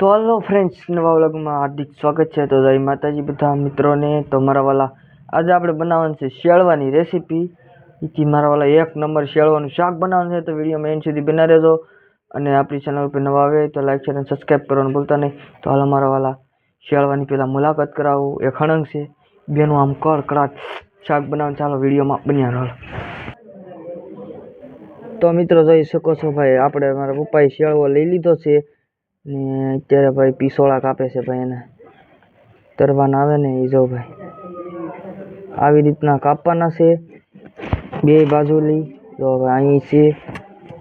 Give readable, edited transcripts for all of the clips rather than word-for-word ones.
તો hello friends, નવા વ્લોગમાં હાર્દિક સ્વાગત છે। તો જય માતાજી બધા મિત્રોને। તો મારા વાલા આજે આપણે બનાવવાનું છે શેળવાની રેસીપી। ઈથી મારા વાલા એક નંબર શેળવાનું શાક બનાવવાનું છે। તો વિડીયોમાં એન્ડ સુધી બના રહેજો અને આપણી ચેનલ પર નવા આવે તો લાઈક શેર અને સબસ્ક્રાઇબ કરવાનું ભૂલતા નહીં। તો હાલો મારા વાલા શેળવાની પહેલાં મુલાકાત કરાવું। એક હણંગ છે, બેનું આમ કડકડાટ શાક બનાવવાનું। ચાલો વિડીયોમાં બન્યા રહો। તો મિત્રો જોઈ શકો છો ભાઈ, આપણે મારા પપ્પાએ શેળવો લઈ લીધો છે ને અત્યારે ભાઈ પીસોળા કાપે છે ભાઈ। એને તરવાના આવે ને એ જો ભાઈ આવી રીતના કાપવાના છે બે બાજુથી। જો હવે અહીં છે,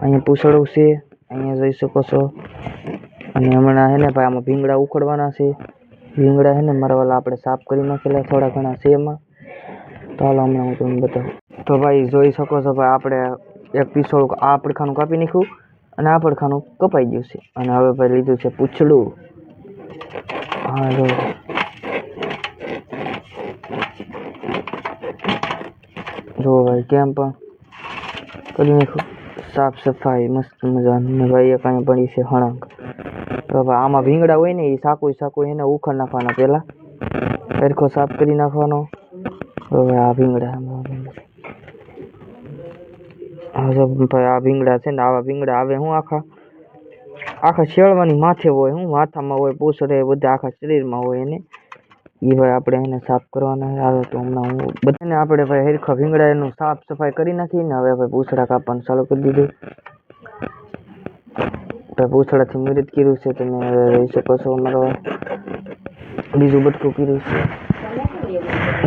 અહીંયા પૂછડું છે, અહીંયા જોઈ શકો છો। અને હમણાં હે ને ભાઈ આમાં ભીંગડા ઉખડવાના છે। ભીંગડા હે ને મારા વાલા આપણે સાફ કરી નાખેલા થોડા ઘણા છે એમાં। તો હાલો હમણાં હું તમને બતાવું। તો ભાઈ જોઈ શકો છો ભાઈ, આપણે એક પીસોળું આ પડખાનું કાપી નાખ્યું અને આ પડખાનું કપાઈ ગયું છે। અને હવે ભાઈ લીધું છે પૂછડું। હા જો ભાઈ કેમ પણ કરી નાખ્યું સાફ સફાઈ મસ્ત મજાની। ને ભાઈ એક અહીંયા પડી છે હણંગ। તો ભાઈ આમાં ભીંગડા હોય ને એ સાકું એને ઉખડ નાખવાના, પહેલાં સરખો સાફ કરી નાખવાનો। હવે આ ભીંગડા ભાઈ આ ભીંગડા છે ને, આવા ભીંગડા આવે હું આખા શેળવાની માથે હોય, હું માથામાં હોય, પૂછડે બધા આખા શરીરમાં હોય એને। એ ભાઈ આપણે એને સાફ કરવાના આવે। તો હમણાં હું બધાને આપણે ભાઈ હરખા ભીંગડા એનું સાફ સફાઈ કરી નાખીને હવે ભાઈ પૂછડા કાપવાનું ચાલુ કરી દીધું। ભાઈ પૂછડાથી મદદ કર્યું છે, તમે હવે રહી શકો છો। મારો બીજું બટકું કર્યું છે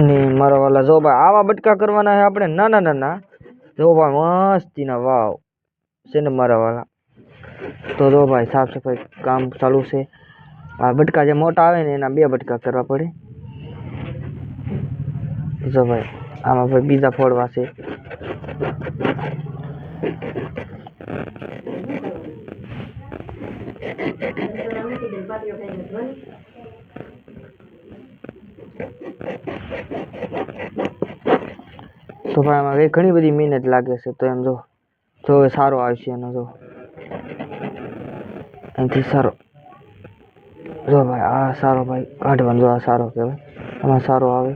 ને મારા વાલા જો ભાઈ આવા બટકા કરવાના છે આપણે, ના જો ભાઈ મસ્તીના વાવ છે ને મારા વાલા। તો જો ભાઈ સાફ સફાઈ કામ ચાલુ છે। આ બટકા જે મોટા આવે ને એના બે બટકા કરવા પડે। જો ભાઈ આમાં ભાઈ બીજા ફોડવા છે। તો ભાઈ આમાં ઘણી બધી મહેનત લાગે છે। તો એમ જો સારો આવશે એનો જો અહીંથી સારો જો ભાઈ આ સારો ભાઈ કાઢવાનો, જો આ સારો કહેવાય, આમાં સારો આવે।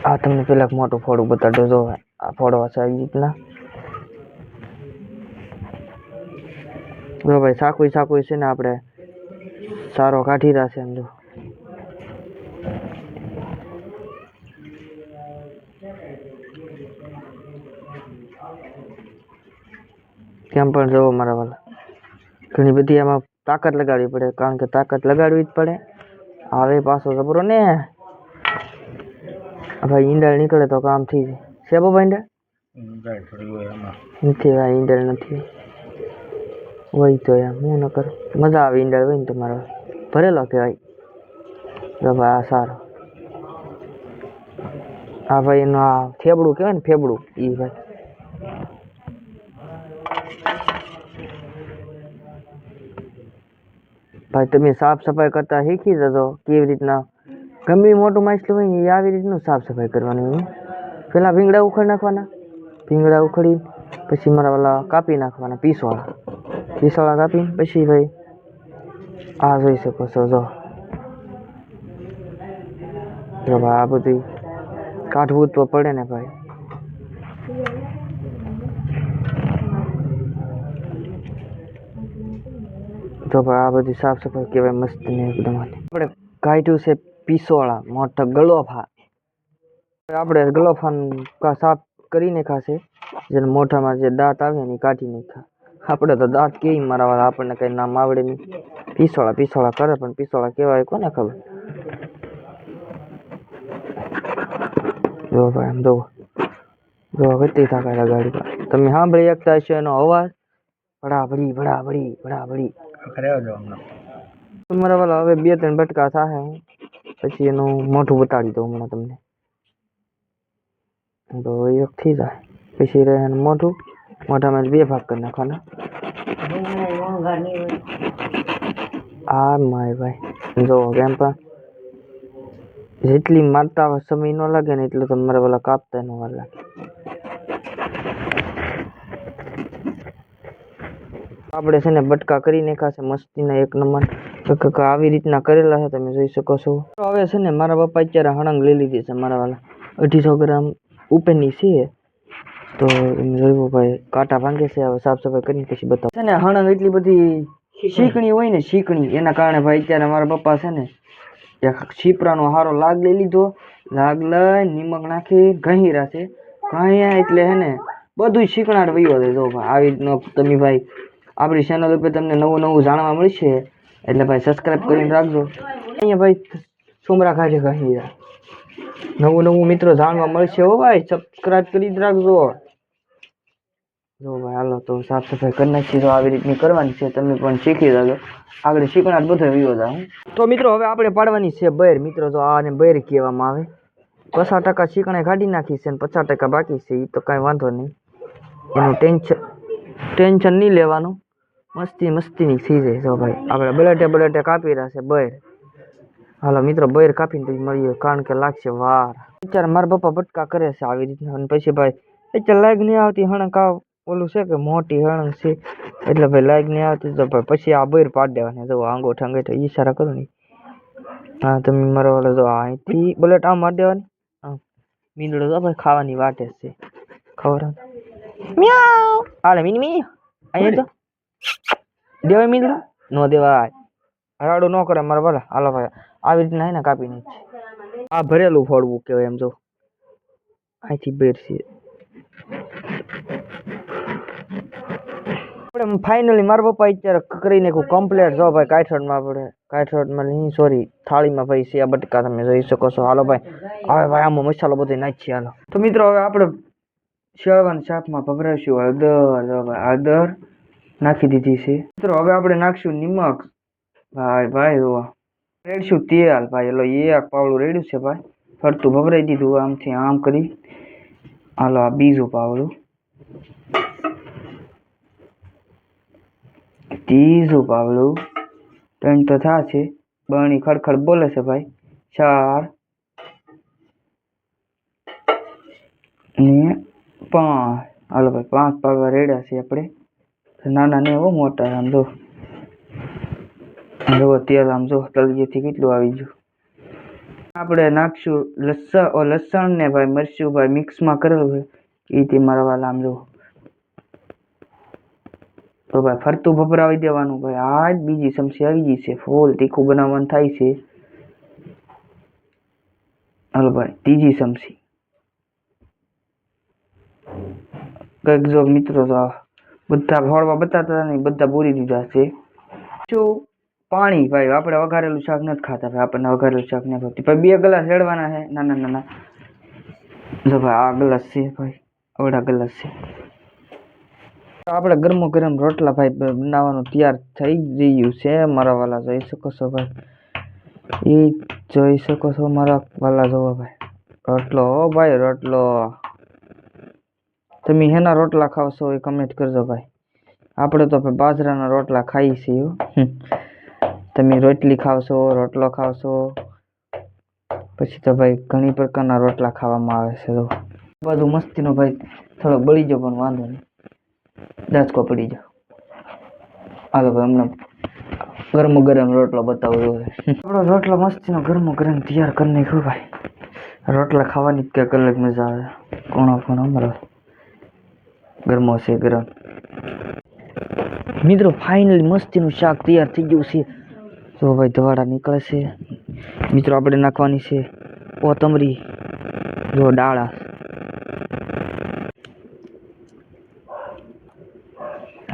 આ તમને પેલા મોટું ફોડું બતાડો। જો આ ફોડવા છે આવી રીતના। જો ભાઈ સાકું છે ને આપણે સારો કાઢી રહ્યા છે એમ જો। કેમ પણ જોવો મારા વાલા ઘણી બધી આમાં તાકાત લગાડવી પડે, કારણ કે તાકાત લગાડવી જ પડે। આવે પાછો જબરો ને ભાઈ ઈંડાળ નીકળે તો કામ થઈ જાય છે। બાબા ઈંડાળ નથી ભાઈ, ઈંડાળ નથી હોય તો એમ હું ન કરું, મજા આવે ઈંડાળ હોય ને તમારો ભરેલો કહેવાય। તો ભાઈ આ સારો, આ ભાઈ એનું આ ફેબડું કહેવાય ને, ફેબડું એ ભાઈ ભાઈ તમે સાફ સફાઈ કરતા શીખી જજો કેવી રીતના। ગમે મોટું માછલું હોય ને એ આવી રીતનું સાફ સફાઈ કરવાની હોય। પેલા ભીંગડા ઉખડી નાખવાના, ભીંગડા ઉખડી પછી મારા વાલા કાપી નાખવાના પીસોળા કાપી પછી ભાઈ આ જોઈ શકો છો। જો ભાઈ આ બધું કાઢવું તો પડે ને ભાઈ। તો ભાઈ આ બધી સાફ સફાઈ કહેવાય મસ્ત ને એકદમ। આપણે કાઢ્યું છે પીસોળા મોટા ગલોફા। આપણે ગલોફા સાફ કરી નાખ્યા છે, જેને મોઢામાં જે દાંત આવે ને એ કાઢી નાખ્યા। આપણે તો દાંત કેવી મારા વાળા આપણને કઈ નામ આવડે નહીં। પીસોળા કરે પણ પીસોળા કહેવાય કોને ખબર। જો ભાઈ આમ જો કેટલી તાકાત ગાડી તમે સાંભળી શકતા હશો એનો અવાજ, ભડાભડી મારા વાળા। હવે 2-3 બટકા થાય પછી એનું મોઢું બતાડી દઉં હમણાં તમને। તો એક થઈ જાય પછી રહે એનું મોઢામાં 2 ભાગ કરી નાખવાના। આ માય ભાઈ જો કેમ પણ જેટલી મારતા સમય ન લાગે ને એટલું તમારે પેલા કાપતા ન વાર લાગે। આપણે છે ને બટકા કરી નાખ્યા છે મસ્તીના એક નંબર। આવી રીતના કરેલા છે, તમે જોઈ શકો છો. હવે છે ને મારા પપ્પા અત્યારે હળંગ લઈ લીધી છે મારા વાલા 250 ગ્રામ ઉપરની છે. તો તમે જોયું ભાઈ કાંટા ભાંગે છે. હવે સાફ સફાઈ કરીને પછી બતાવો છે ને. હળંગ એટલી બધી શીકણી હોય ને, શીકણી, એના કારણે ભાઈ અત્યારે મારા પપ્પા છે ને એક છીપરાનો હારો લાગ લઈ લીધો. લાગ લઈ નિમક નાખી ઘહીરા છે. ઘહીયા એટલે હે ને બધું શીકણાટ વયો છે. જો ભાઈ આવી રીતનો તમે ભાઈ આપણી ચેનલ ઉપર તમને નવું નવું જાણવા મળશે, એટલે ભાઈ સબસ્ક્રાઇબ કરીને રાખજો. અહીંયા ભાઈ સુમરા ખાજે ઘહીરા નવું નવું મિત્રો જાણવા મળશે. હો ભાઈ સબસ્ક્રાઇબ કરી જ રાખજો. જો ભાઈ હાલો તો સાફ સફાઈ કરી નાખી. તો આવી રીતની કરવાની છે, તમે પણ શીખી જાજો. આગળ શીકણાટ બધો વિયો જાય. તો મિત્રો હવે આપણે પાડવાની છે બૈર. મિત્રો તો આને બૈર કહેવામાં આવે. 50% શીકણાઈ કાઢી નાખી છે અને 50% બાકી છે. એ તો કાંઈ વાંધો નહીં, એનું ટેન્શન નહીં લેવાનું. મસ્તીની થઈ જાય. જો ભાઈ આપણે બલેટે કાપી રહ્યા છે બૈર. હાલો મિત્રો બૈર કાપીને પછી મળીએ, કારણ કે લાગશે વાર. અત્યારે મારા પપ્પા બટકા કરે છે આવી રીતના. અને પછી ભાઈ અત્યારે લાઈક નહીં આવતી હણક ઓલું છે કે મોટી હણક છે, એટલે ભાઈ લાઈક નહીં આવતી. તો ભાઈ પછી આ બૈર પાડી દેવાની. જો આંગોઠ અંગેઠ ઈશારા કરો ને. હા તમે મારો વાળો જો અહીંથી બલેટ આમ મારી દેવાની. હા મીંદડો તો ભાઈ ખાવાની વાટે છે. ખબર મ્યાઉ હાલે મીની અહીંયા તો દેવાય મીંદડો નો દેવાય. રાડું ન કરે મારા ભલા. હાલો ભાઈ આવી રીતના ને કાપી નાખી. આ ભરેલું ફોડવું કહેવાય. એમ જો અહીંથી બેર છે. આપણે ફાઇનલી મારા પપ્પા અત્યારે કરી નાખ્યું કમ્પ્લીટ. જો ભાઈ કાઠોડમાં આપણે કાઠોડમાં નહીં સોરી થાળીમાં ભાઈ છે આ બટકા, તમે જોઈ શકો છો. હાલો ભાઈ હવે ભાઈ આમાં મસાલો બધો નાખીએ. હાલો તો મિત્રો હવે આપણે શેળવાના શાકમાં ભભરાઈશું હળદર. જો ભાઈ હળદર નાખી દીધી છે. મિત્રો હવે આપણે નાખશું નિમક. ભાઈ જોવા રેડશું તેલ. ભાઈ એલો એક પાવડું રેડ્યું છે ભાઈ. ફરતું ભભરાઈ દીધું આમથી આમ કરી. હાલો આ બીજું પાવડું, ત્રીજું પાવડું, 3 તો થશે. બરણી ખડખડ બોલે છે ભાઈ. 4 ને 5. હાલો ભાઈ 5 પાવડા રેડ્યા છે આપણે. નાના ને એવો મોટા. આમ જો તેલ આમ જો તળિયેથી કેટલું આવી ગયું. આપણે નાખશું લસણ ને ભાઈ મરચું ભાઈ મિક્સમાં કરેલું છે એ મારા વાલા. આમ જો તો ભાઈ ફરતું ભભરાવી દેવાનું ભાઈ. આ જ બીજી ચમચી આવી ગઈ છે. ફૂલ તીખું બનાવવાનું થાય છે. હાલો ભાઈ ત્રીજી ચમચી કઈક જો મિત્રો તો બધા ફોડવા બતાતા નહીં, બધા પૂરી દીધા છે. શું પાણી ભાઈ આપણે વઘારેલું શાક નથી ખાતા ભાઈ. આપણને વઘારેલું શાક નથી ખાતી ભાઈ. 2 ગ્લાસ રેડવાના છે નાના નાના. જો ભાઈ આ ગ્લાસ છે ભાઈ, અવડા ગ્લાસ છે. આપણે ગરમો ગરમ રોટલા ભાઈ બનાવવાનું તૈયાર થઈ ગયું છે મારા વાલા. જોઈ શકો છો ભાઈ. એ જોઈ શકો છો મારા વાલા. જોવો ભાઈ રોટલો. હો ભાઈ રોટલો. તમે હેના રોટલા ખાવ છો એ કમેન્ટ કરજો ભાઈ. આપણે તો ભાઈ બાજરાના રોટલા ખાઈ છીએ. તમે રોટલી ખાવશો, રોટલો ખાવશો, પછી તો ભાઈ ઘણી પ્રકારના રોટલા ખાવામાં આવે છે. તો બધું મસ્તીનો ભાઈ થોડો બળી જાવ પણ વાંધો નહીં, દાંચકો પડી જાવ. હાલો ભાઈ હમણાં ગરમ ગરમ રોટલો બતાવો. આપણો રોટલો મસ્તીનો ગરમ ગરમ તૈયાર કરી નાખ્યો ભાઈ. રોટલા ખાવાની જ કંઈક અલગ મજા આવે. કોણો અમારો ગરમો છે ગરમ. મિત્રો ફાઇનલી મસ્તીનું શાક તૈયાર થઈ ગયું છે. તો ભાઈ ધવાડા નીકળે છે. મિત્રો આપણે નાખવાની છે કોથમરી. જો ડાળા.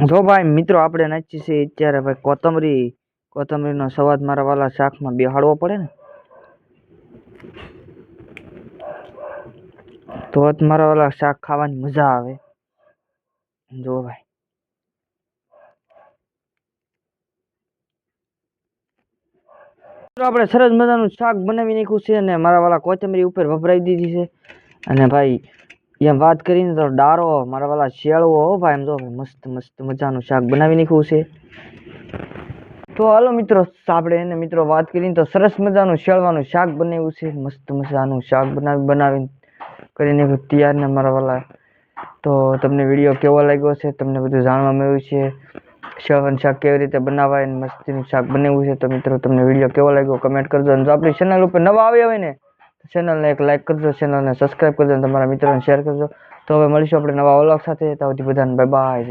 જો ભાઈ મિત્રો આપણે નાખી છે અત્યારે ભાઈ કોથમરી. કોથમરીનો સ્વાદ મારા વાલા શાકમાં બેહાડવો પડે ને, તો જ મારા વાલા શાક ખાવાની મજા આવે. જો ભાઈ આપણે સરસ મજાનું શાક બનાવી નાખ્યું છે અને મારા વાલા કોથમરી ઉપર વપરાઈ દીધી છે. અને ભાઈ એમ વાત કરીને તો ડારો મારા વાલા શેળવો. હો ભાઈ એમ જો મસ્ત મસ્ત મજાનું શાક બનાવી નાખ્યું છે. તો હાલો મિત્રો આપણે એને મિત્રો વાત કરીને તો સરસ મજાનું શેળવાનું શાક બનાવ્યું છે. મસ્ત મજાનું શાક બનાવીને કરીને તૈયાર ને મારા વાલા. તો તમને વિડીયો કેવો લાગ્યો છે, તમને બધું જાણવા મળ્યું છે, શેળવાનું શાક કેવી રીતે બનાવાય અને મસ્તીનું શાક બનાવ્યું છે. તો મિત્રો તમને વિડીયો કેવો લાગ્યો કમેન્ટ કરજો. અને જો આપણી ચેનલ ઉપર નવા આવ્યા હોય ને તો ચેનલને એક લાઇક કરજો, ચેનલને સબસ્ક્રાઈબ કરજો અને તમારા મિત્રોને શેર કરજો. તો હવે મળીશું આપણે નવા વ્લોગ સાથે. ત્યાં સુધી બધાને બાય બાય.